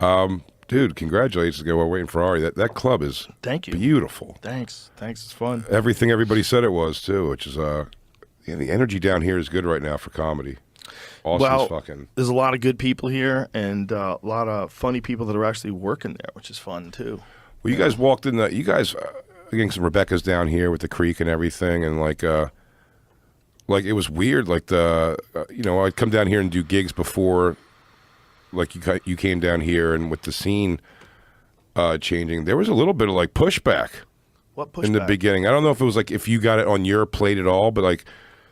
Dude, congratulations again. We're waiting for Ari. That club is Thank you. Beautiful. Thanks. It's fun. Everything everybody said it was too, which is yeah, the energy down here is good right now for comedy. Austin's fucking. There's a lot of good people here and a lot of funny people that are actually working there, which is fun too. Well, you guys walked in you guys getting some Rebecca's down here with the creek and everything, and like it was weird. Like I'd come down here and do gigs before. Like you came down here, and with the scene changing, there was a little bit of like pushback. What pushback? In the beginning? I don't know if it was like if you got it on your plate at all, but like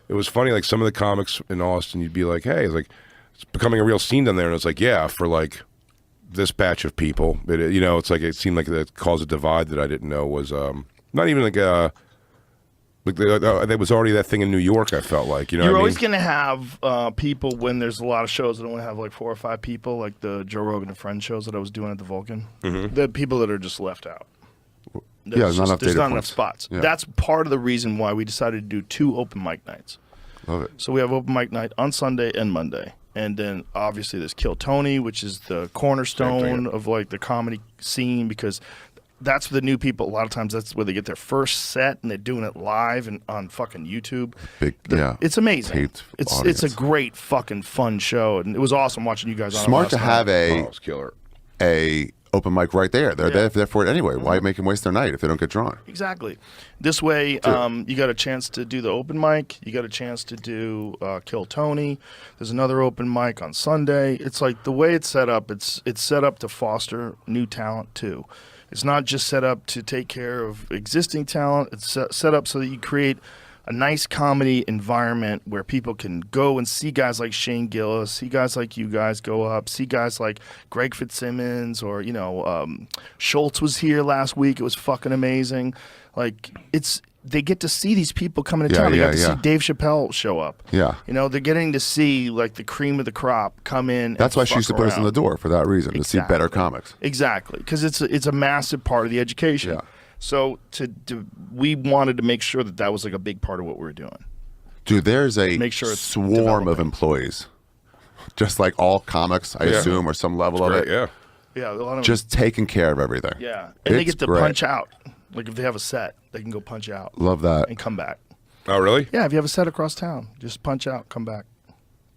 it was funny. Like some of the comics in Austin, you'd be like, "Hey, it's like it's becoming a real scene down there," and it's like, "Yeah, for like this batch of people." It's like it seemed like it caused a divide that I didn't know was not even like there was already that thing in New York. I felt like you're always going to have people when there's a lot of shows that only have like 4 or 5 people, like the Joe Rogan and Friends shows that I was doing at the Vulcan. The people that are just left out. There's not enough spots. Yeah. That's part of the reason why we decided to do 2 open mic nights. Love it. So we have open mic night on Sunday and Monday, and then obviously there's Kill Tony, which is the cornerstone of like the comedy scene because. That's for the new people. A lot of times that's where they get their first set and they're doing it live and on fucking YouTube. It's amazing. It's a great fucking fun show. And it was awesome watching you guys on Smart to have it was killer. a open mic right there. They're there for it anyway. Why make them waste their night if they don't get drawn? Exactly. This way, you got a chance to do the open mic. You got a chance to do Kill Tony. There's another open mic on Sunday. It's like the way it's set up, it's set up to foster new talent too. It's not just set up to take care of existing talent. It's set up so that you create a nice comedy environment where people can go and see guys like Shane Gillis, see guys like you guys go up, see guys like Greg Fitzsimmons or, Schultz was here last week. It was fucking amazing. Like, they get to see these people coming to town. They got to see Dave Chappelle show up. Yeah. They're getting to see like the cream of the crop come in. That's why she used to put us in the door for that reason, to see better comics. Exactly. Because it's a massive part of the education. Yeah. So we wanted to make sure that was like a big part of what we were doing. Dude, there's a swarm of employees. Just like all comics, I assume, or some level of it. Yeah. Yeah, a lot of just taking care of everything. Yeah. And they get to punch out. Like if they have a set, they can go punch out. Love that. And come back. Oh, really? Yeah, if you have a set across town, just punch out, come back.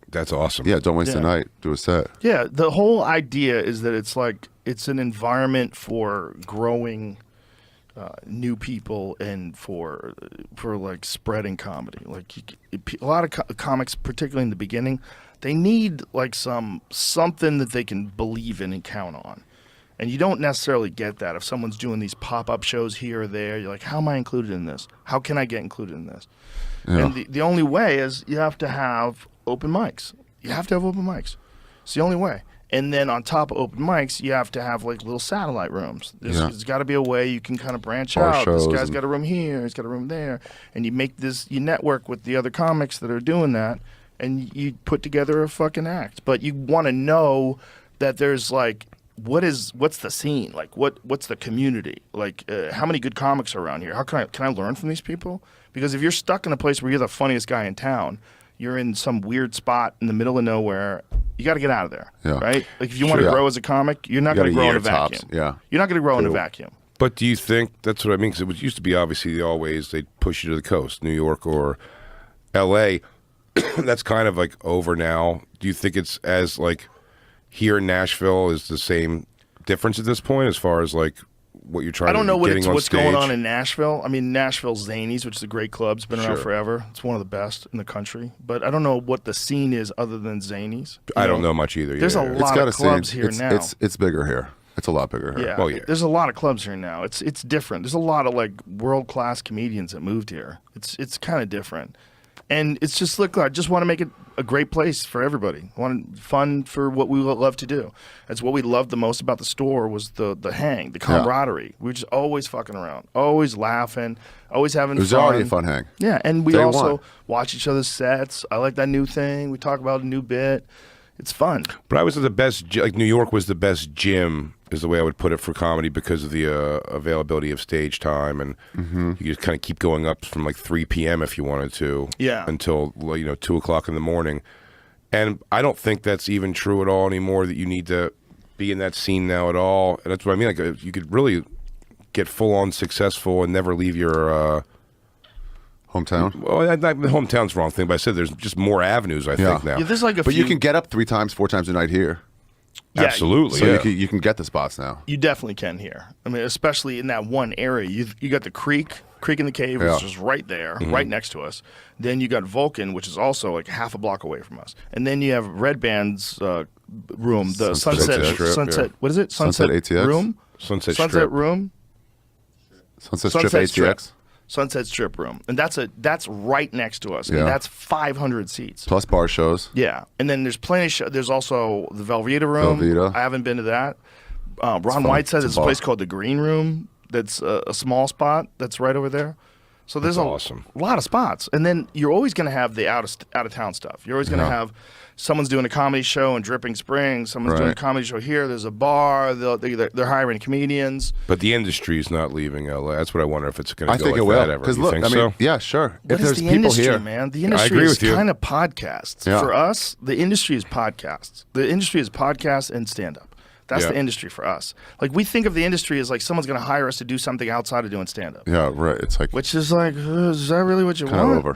That's awesome. Yeah, don't waste the night. Do a set. Yeah, the whole idea is that it's an environment for growing new people and for like spreading comedy. Like a lot of comics, particularly in the beginning, they need like something that they can believe in and count on. And you don't necessarily get that if someone's doing these pop-up shows here or there. You're like, how am I included in this? How can I get included in this? Yeah. And the only way is you have to have open mics. You have to have open mics. It's the only way. And then on top of open mics, you have to have like little satellite rooms. There's got to be a way you can kind of branch out. This guy's got a room here. He's got a room there. And you network with the other comics that are doing that, and you put together a fucking act. But you want to know that there's like, what's the scene like? What's the community like? How many good comics are around here? How can I learn from these people? Because if you're stuck in a place where you're the funniest guy in town, you're in some weird spot in the middle of nowhere. You got to get out of there, right? Like if you want to grow as a comic, you're not going to grow in a vacuum. Yeah, you're not going to grow in a vacuum. But do you think that's what I mean? Because it used to be obviously always they'd push you to the coast, New York or L.A. That's kind of like over now. Do you think it's as like here in Nashville is the same difference at this point as far as like what you're trying to get on stage? I don't know what's going on in Nashville. I mean, Nashville's Zanies, which is a great club. It's been around forever. It's one of the best in the country. But I don't know what the scene is other than Zanies. I don't know much either. There's a lot of clubs here now. It's bigger here. It's a lot bigger here. Yeah. Well, there's a lot of clubs here now. It's different. There's a lot of like world-class comedians that moved here. It's kind of different. And it's just, look, I just want to make it a great place for everybody. I want fun for what we love to do. That's what we loved the most about the store was the hang, the camaraderie. Yeah. We were just always fucking around, always laughing, always having fun. It was already a fun hang. Yeah, and we also watch each other's sets. I like that new thing. We talk about a new bit. It's fun. But I was at the best, like New York was the best gym, is the way I would put it for comedy because of the availability of stage time. And you just kind of keep going up from like 3 p.m. if you wanted to. Yeah. Until, 2 o'clock in the morning. And I don't think that's even true at all anymore, that you need to be in that scene now at all. And that's what I mean. Like, you could really get full on successful and never leave your hometown. Well, the hometown's the wrong thing, but I said there's just more avenues. I think now. Yeah, there's like but you can get up 3 times, 4 times a night here. Yeah, absolutely. So you can get the spots now. You definitely can here. I mean, especially in that one area. You got the creek in the cave, which is right there, right next to us. Then you got Vulcan, which is also like half a block away from us. And then you have Red Band's room, the Sunset. What is it? Sunset ATX room. Sunset Strip room. Sunset Strip ATX. Sunset Strip room, and that's right next to us, and that's 500 seats plus bar shows. Yeah, and then there's plenty of there's also the Velveeta room. I haven't been to that. Ron White says it's a place called the Green Room. That's a small spot that's right over there. So there's a lot of spots, and then you're always going to have the out of town stuff. You're always going to have someone's doing a comedy show in Dripping Springs. Someone's doing a comedy show here. There's a bar. They're hiring comedians. But the industry is not leaving LA. That's what I wonder if it's going to go like like that ever. Because look, I mean, yeah, sure. What is the industry, man? The industry is kind of podcasts. Yeah. For us, the industry is podcasts. The industry is podcasts and stand-up. That's the industry for us. Like, we think of the industry as like someone's going to hire us to do something outside of doing stand-up. Yeah, right. It's like, which is like, is that really what you want? Kind of over.